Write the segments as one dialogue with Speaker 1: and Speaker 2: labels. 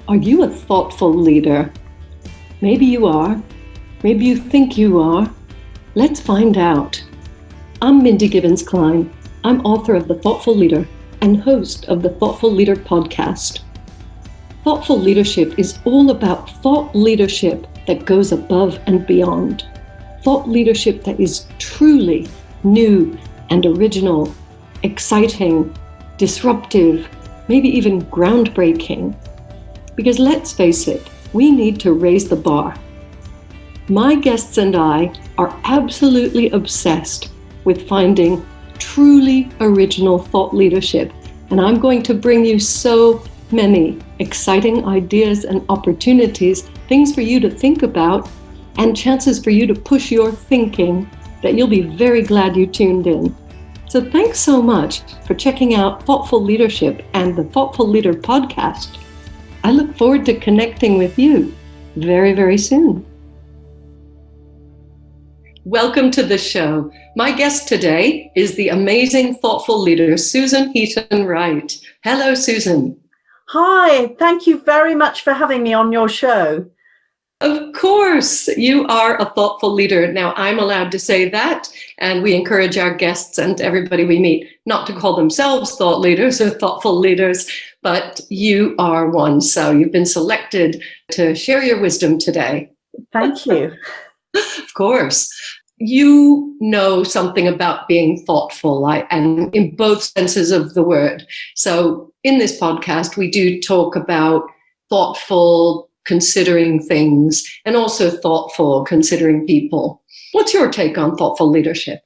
Speaker 1: Are you a thoughtful leader? Maybe you are. Maybe you think you are. Let's find out. I'm Mindy Gibbins-Klein. I'm author of The Thoughtful Leader and host of the Thoughtful Leader podcast. Thoughtful leadership is all about thought leadership that goes above and beyond. Thought leadership that is truly new and original, exciting, disruptive, maybe even groundbreaking. Because let's face it, we need to raise the bar. My guests and I are absolutely obsessed with finding truly original thought leadership, and I'm going to bring you so many exciting ideas and opportunities, things for you to think about, and chances for you to push your thinking that you'll be very glad you tuned in. So thanks so much for checking out Thoughtful Leadership and the Thoughtful Leader podcast. I look forward to connecting with you very, very soon. Welcome to the show. My guest today is the amazing thoughtful leader, Susan Heaton-Wright. Hello, Susan.
Speaker 2: Hi, thank you very much for having me on your show.
Speaker 1: Of course, you are a thoughtful leader. Now, I'm allowed to say that, and we encourage our guests and everybody we meet not to call themselves thought leaders or thoughtful leaders, but you are one. So you've been selected to share your wisdom today.
Speaker 2: Thank you.
Speaker 1: Of course. You know something about being thoughtful, and in both senses of the word. So in this podcast, we do talk about thoughtful considering things and also thoughtful considering people. What's your take on thoughtful leadership?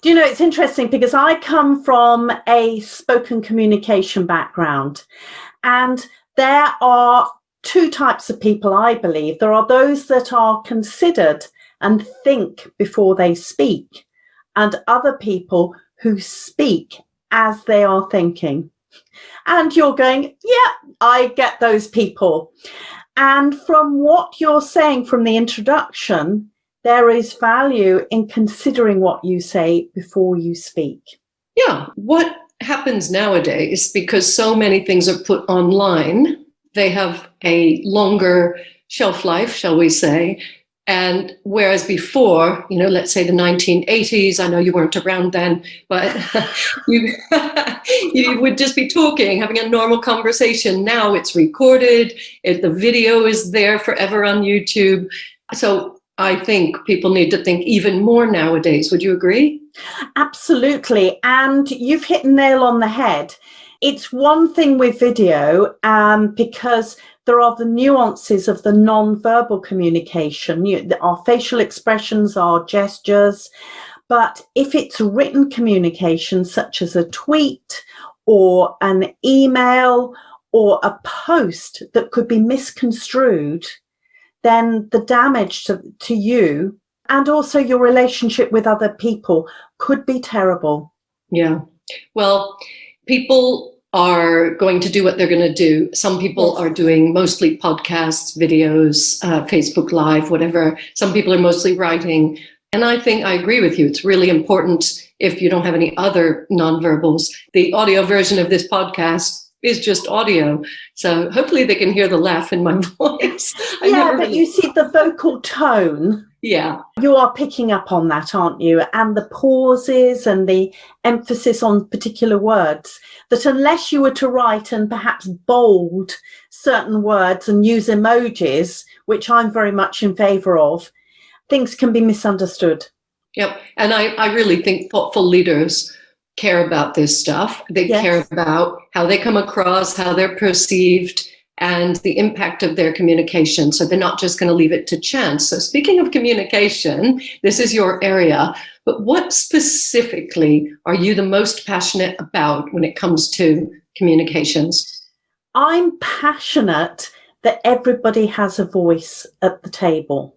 Speaker 2: Do you know, it's interesting because I come from a spoken communication background, and there are two types of people, I believe. There are those that are considered and think before they speak, and other people who speak as they are thinking. And you're going, yeah, I get those people. And from what you're saying from the introduction, there is value in considering what you say before you speak.
Speaker 1: Yeah, what happens nowadays, because so many things are put online, they have a longer shelf life, shall we say. And whereas before, let's say the 1980s, I know you weren't around then, but you would just be talking, having a normal conversation. Now it's recorded, the video is there forever on YouTube. So I think people need to think even more nowadays. Would you agree?
Speaker 2: Absolutely. And you've hit a nail on the head. It's one thing with video because there are the nuances of the non-verbal communication. Our facial expressions, our gestures. But if it's written communication, such as a tweet or an email or a post that could be misconstrued, then the damage to you and also your relationship with other people could be terrible.
Speaker 1: Yeah. Well, people are going to do what they're going to do. Some people are doing mostly podcasts, videos, Facebook Live, whatever. Some people are mostly writing. And I think I agree with you. It's really important, if you don't have any other nonverbals, the audio version of this podcast is just audio. So hopefully they can hear the laugh in my voice.
Speaker 2: You see the vocal tone.
Speaker 1: Yeah.
Speaker 2: You are picking up on that, aren't you? And the pauses and the emphasis on particular words, that unless you were to write and perhaps bold certain words and use emojis, which I'm very much in favor of, things can be misunderstood.
Speaker 1: Yep. And I really think thoughtful leaders care about this stuff. They care about how they come across, how they're perceived, and the impact of their communication. So they're not just going to leave it to chance. So speaking of communication, this is your area, but what specifically are you the most passionate about when it comes to communications?
Speaker 2: I'm passionate that everybody has a voice at the table.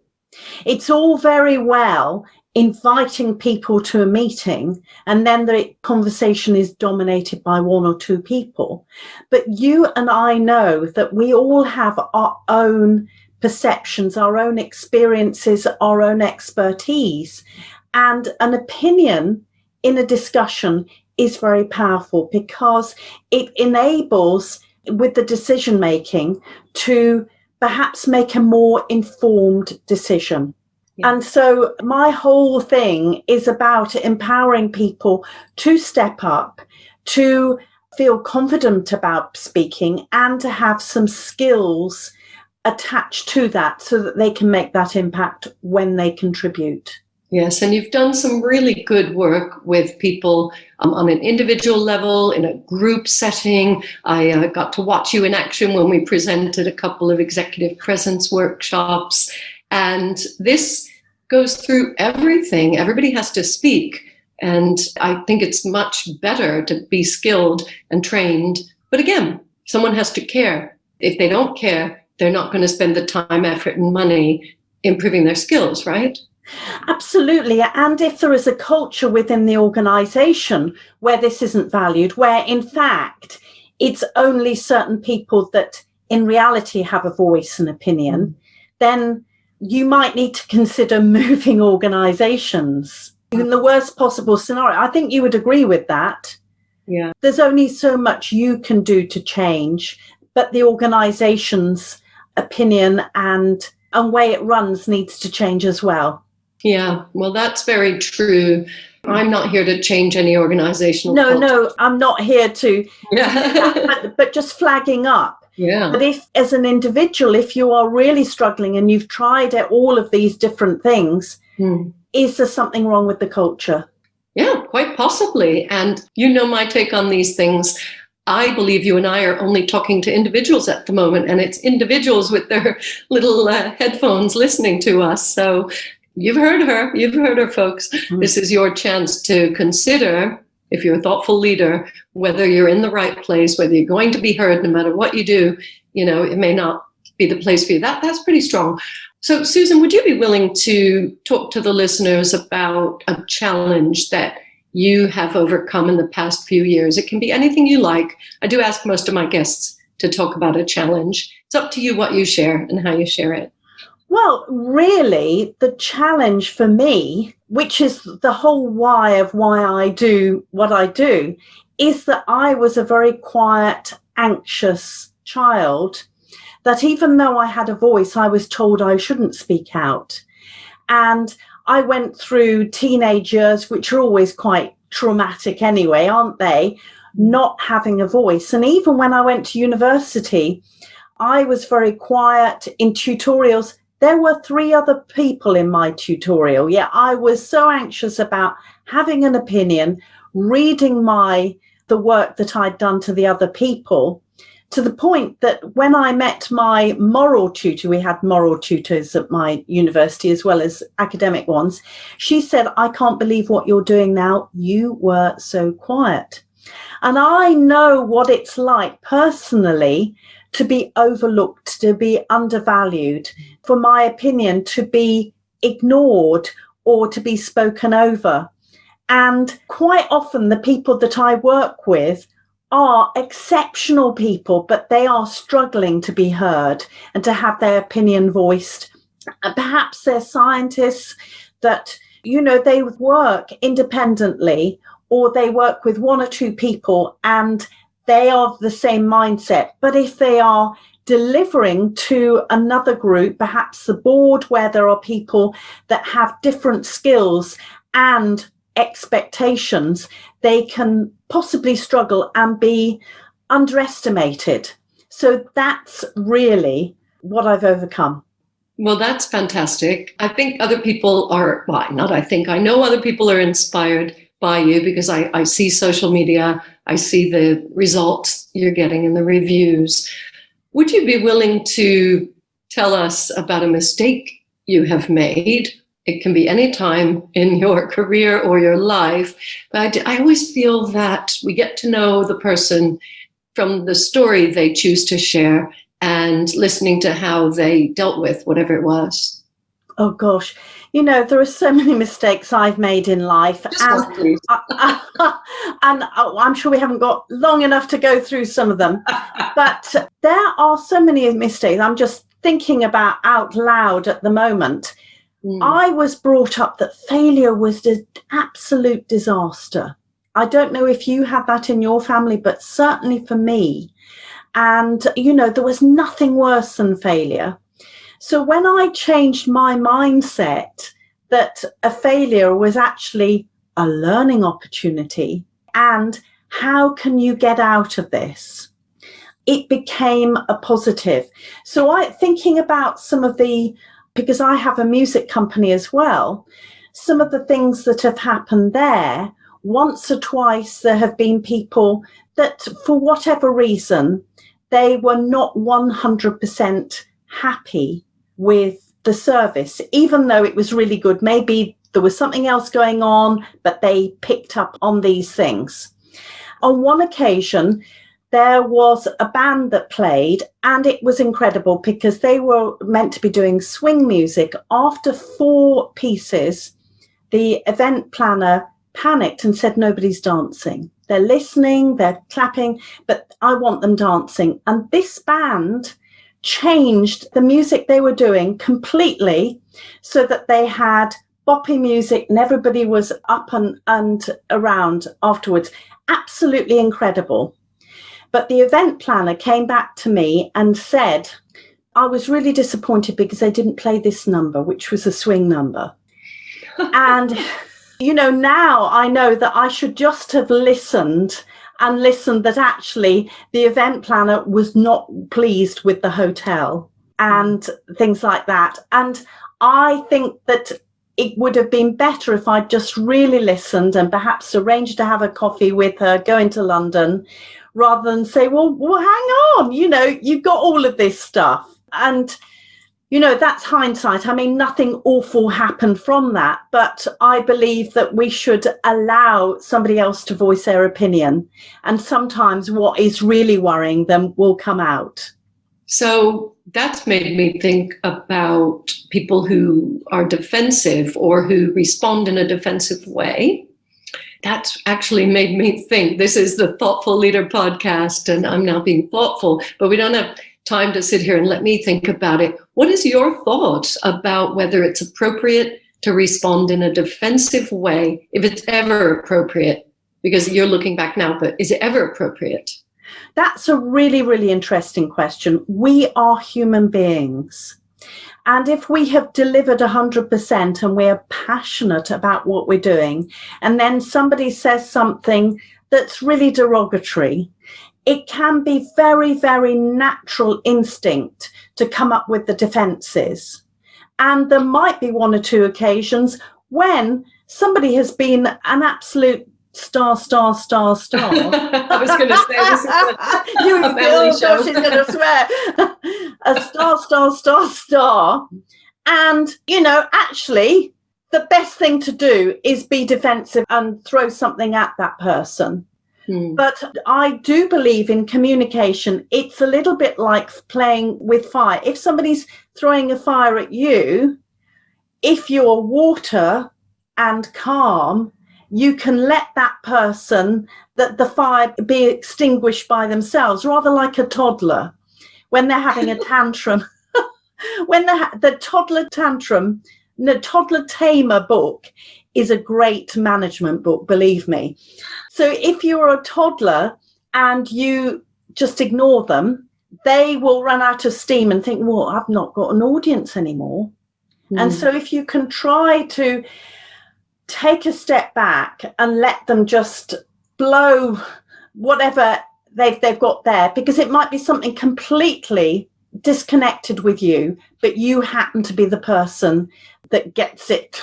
Speaker 2: It's all very well inviting people to a meeting and then the conversation is dominated by one or two people. But you and I know that we all have our own perceptions, our own experiences, our own expertise, and an opinion in a discussion is very powerful because it enables with the decision making to perhaps make a more informed decision. Yeah. And so my whole thing is about empowering people to step up, to feel confident about speaking, and to have some skills attached to that so that they can make that impact when they contribute.
Speaker 1: Yes, and you've done some really good work with people on an individual level, in a group setting. I got to watch you in action when we presented a couple of executive presence workshops. And this goes through everything. Everybody has to speak. And I think it's much better to be skilled and trained. But again, someone has to care. If they don't care, they're not going to spend the time, effort, and money improving their skills, right?
Speaker 2: Absolutely. And if there is a culture within the organization where this isn't valued, where in fact it's only certain people that in reality have a voice and opinion, then you might need to consider moving organizations. In the worst possible scenario, I think you would agree with that.
Speaker 1: Yeah.
Speaker 2: There's only so much you can do to change, but the organization's opinion and way it runs needs to change as well.
Speaker 1: Yeah, well, that's very true. I'm not here to change any organizational culture.
Speaker 2: No, I'm not here to, but just flagging up.
Speaker 1: Yeah.
Speaker 2: But if, as an individual, if you are really struggling and you've tried all of these different things, is there something wrong with the culture?
Speaker 1: Yeah, quite possibly. And you know my take on these things. I believe you and I are only talking to individuals at the moment, and it's individuals with their little headphones listening to us. So you've heard her, folks. This is your chance to consider, if you're a thoughtful leader, whether you're in the right place, whether you're going to be heard no matter what you do. You know, it may not be the place for you. That's pretty strong. So, Susan, would you be willing to talk to the listeners about a challenge that you have overcome in the past few years? It can be anything you like. I do ask most of my guests to talk about a challenge. It's up to you what you share and how you share it.
Speaker 2: Well, really, the challenge for me, which is the whole why of why I do what I do, is that I was a very quiet, anxious child, that even though I had a voice, I was told I shouldn't speak out. And I went through teenage years, which are always quite traumatic anyway, aren't they? Not having a voice. And even when I went to university, I was very quiet in tutorials. There were 3 other people in my tutorial. Yeah, I was so anxious about having an opinion, reading the work that I'd done to the other people, to the point that when I met my moral tutor, we had moral tutors at my university as well as academic ones, she said, "I can't believe what you're doing now. You were so quiet." And I know what it's like personally to be overlooked, to be undervalued, for my opinion to be ignored or to be spoken over. And quite often the people that I work with are exceptional people, but they are struggling to be heard and to have their opinion voiced. And perhaps they're scientists that, you know, they work independently, or they work with 1 or 2 people and they are of the same mindset. But if they are delivering to another group, perhaps the board, where there are people that have different skills and expectations, they can possibly struggle and be underestimated. So that's really what I've overcome.
Speaker 1: Well, that's fantastic. I think other people are, well, not I think, I know other people are inspired by you, because I see social media, I see the results you're getting in the reviews. Would you be willing to tell us about a mistake you have made? It can be any time in your career or your life, but I always feel that we get to know the person from the story they choose to share and listening to how they dealt with whatever it was.
Speaker 2: Oh gosh, you know, there are so many mistakes I've made in life, and I'm sure we haven't got long enough to go through some of them, but there are so many mistakes. I'm just thinking about out loud at the moment. I was brought up that failure was an absolute disaster. I don't know if you had that in your family, but certainly for me. And, there was nothing worse than failure. So when I changed my mindset that a failure was actually a learning opportunity, and how can you get out of this? It became a positive. So thinking about because I have a music company as well, some of the things that have happened there, once or twice there have been people that for whatever reason, they were not 100% happy with the service, even though it was really good. Maybe there was something else going on, but they picked up on these things. On one occasion, there was a band that played, and it was incredible because they were meant to be doing swing music. After 4 pieces, the event planner panicked and said, nobody's dancing. They're listening, they're clapping, but I want them dancing. And this band changed the music they were doing completely so that they had boppy music and everybody was up and around afterwards. Absolutely incredible. But the event planner came back to me and said, I was really disappointed because they didn't play this number, which was a swing number. And, now I know that I should just have listened that actually the event planner was not pleased with the hotel and things like that. And I think that it would have been better if I'd just really listened and perhaps arranged to have a coffee with her, go into London, rather than say, well, hang on, you've got all of this stuff. And, that's hindsight. I mean, nothing awful happened from that, but I believe that we should allow somebody else to voice their opinion. And sometimes what is really worrying them will come out.
Speaker 1: So that's made me think about people who are defensive or who respond in a defensive way. That's actually made me think. This is the Thoughtful Leader podcast, and I'm now being thoughtful, but we don't have time to sit here and let me think about it. What is your thoughts about whether it's appropriate to respond in a defensive way, if it's ever appropriate? Because you're looking back now, but is it ever appropriate?
Speaker 2: That's a really, really interesting question. We are human beings. And if we have delivered 100% and we're passionate about what we're doing, and then somebody says something that's really derogatory, it can be very, very natural instinct to come up with the defenses. And there might be 1 or 2 occasions when somebody has been an absolute star. I
Speaker 1: was going to say, this is a family show.
Speaker 2: She's going to swear. A star. And, actually, the best thing to do is be defensive and throw something at that person. But I do believe in communication. It's a little bit like playing with fire. If somebody's throwing a fire at you, if you're water and calm, you can let that person, that the fire be extinguished by themselves, rather like a toddler when they're having a tantrum. When the toddler tantrum, the Toddler Tamer book is a great management book, believe me. So if you're a toddler and you just ignore them, they will run out of steam and think, well, I've not got an audience anymore. And so if you can try to take a step back and let them just blow whatever they've got there, because it might be something completely disconnected with you, but you happen to be the person that gets it.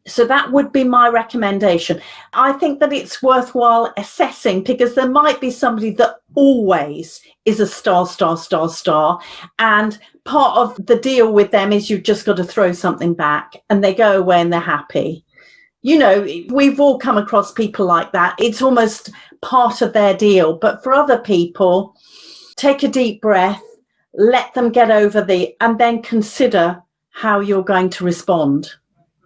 Speaker 2: So that would be my recommendation. I think that it's worthwhile assessing, because there might be somebody that always is a star. And part of the deal with them is you've just got to throw something back and they go away and they're happy. We've all come across people like that. It's almost part of their deal. But for other people, take a deep breath, let them get over and then consider how you're going to respond.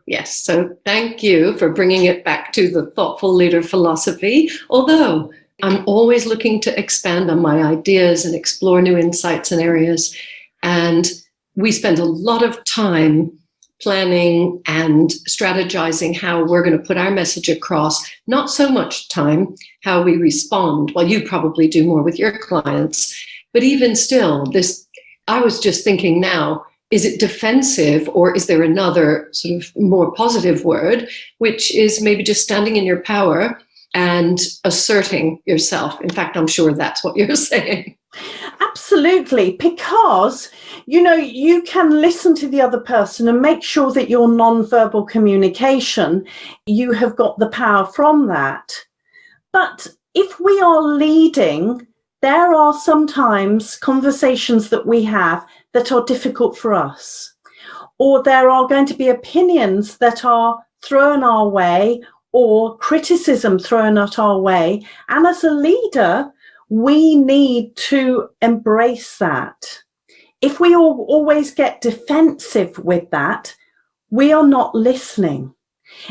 Speaker 1: Yes, so thank you for bringing it back to the thoughtful leader philosophy. Although I'm always looking to expand on my ideas and explore new insights and areas. And we spend a lot of time planning and strategizing how we're going to put our message across. Not so much time how we respond. Well, you probably do more with your clients, but even still, I was just thinking now, is it defensive, or is there another sort of more positive word, which is maybe just standing in your power and asserting yourself? In fact, I'm sure that's what you're saying.
Speaker 2: Absolutely, because, you can listen to the other person and make sure that your non-verbal communication, you have got the power from that. But if we are leading, there are sometimes conversations that we have that are difficult for us, or there are going to be opinions that are thrown our way or criticism thrown at our way. And as a leader, we need to embrace that. If we always get defensive with that, we are not listening.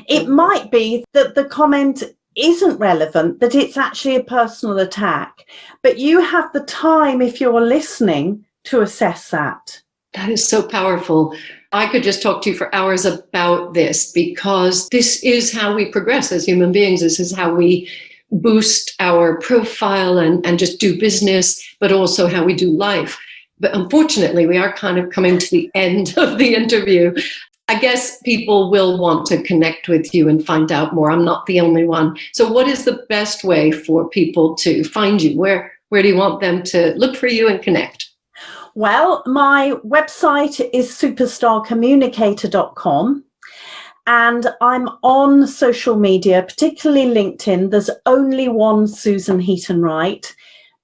Speaker 2: It might be that the comment isn't relevant, that it's actually a personal attack, but you have the time, if you're listening, to assess that.
Speaker 1: That is so powerful. I could just talk to you for hours about this, because this is how we progress as human beings. This is how we boost our profile and just do business, but also how we do life. But unfortunately, we are kind of coming to the end of the interview. I guess people will want to connect with you and find out more. I'm not the only one. So what is the best way for people to find you? Where do you want them to look for you and connect?
Speaker 2: Well, my website is superstarcommunicator.com. And I'm on social media, particularly LinkedIn. There's only one Susan Heaton-Wright.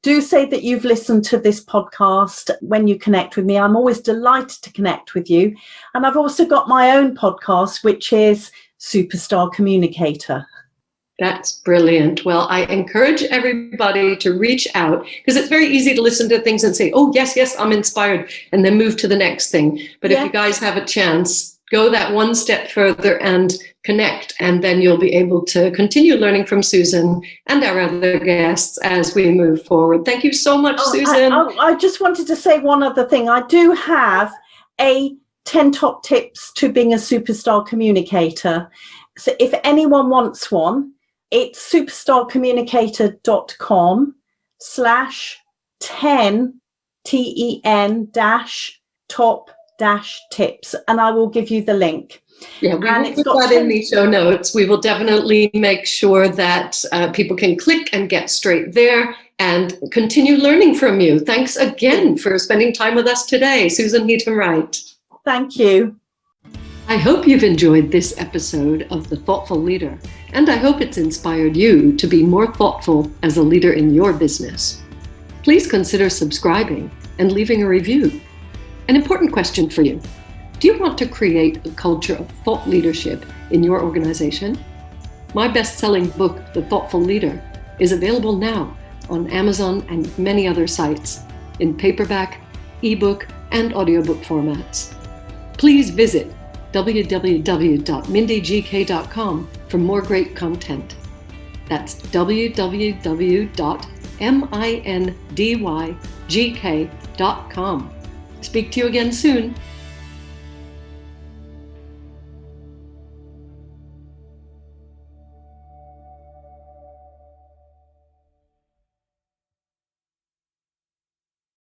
Speaker 2: Do say that you've listened to this podcast when you connect with me. I'm always delighted to connect with you. And I've also got my own podcast, which is Superstar Communicator.
Speaker 1: That's brilliant. Well, I encourage everybody to reach out, because it's very easy to listen to things and say, oh, yes, I'm inspired, and then move to the next thing. But if you guys have a chance, go that one step further and connect, and then you'll be able to continue learning from Susan and our other guests as we move forward. Thank you so much, Susan.
Speaker 2: I just wanted to say one other thing. I do have a 10 top tips to being a superstar communicator. So if anyone wants one, it's superstarcommunicator.com/10-top-tips, and I will give you the link.
Speaker 1: Yeah, we will put that in the show notes. We will definitely make sure that people can click and get straight there and continue learning from you. Thanks again for spending time with us today, Susan Heaton-Wright.
Speaker 2: Thank you.
Speaker 1: I hope you've enjoyed this episode of The Thoughtful Leader, and I hope it's inspired you to be more thoughtful as a leader in your business. Please consider subscribing and leaving a review. An important question for you. Do you want to create a culture of thought leadership in your organization? My best-selling book, The Thoughtful Leader, is available now on Amazon and many other sites in paperback, ebook, and audiobook formats. Please visit www.mindygk.com for more great content. That's www.mindygk.com. Speak to you again soon.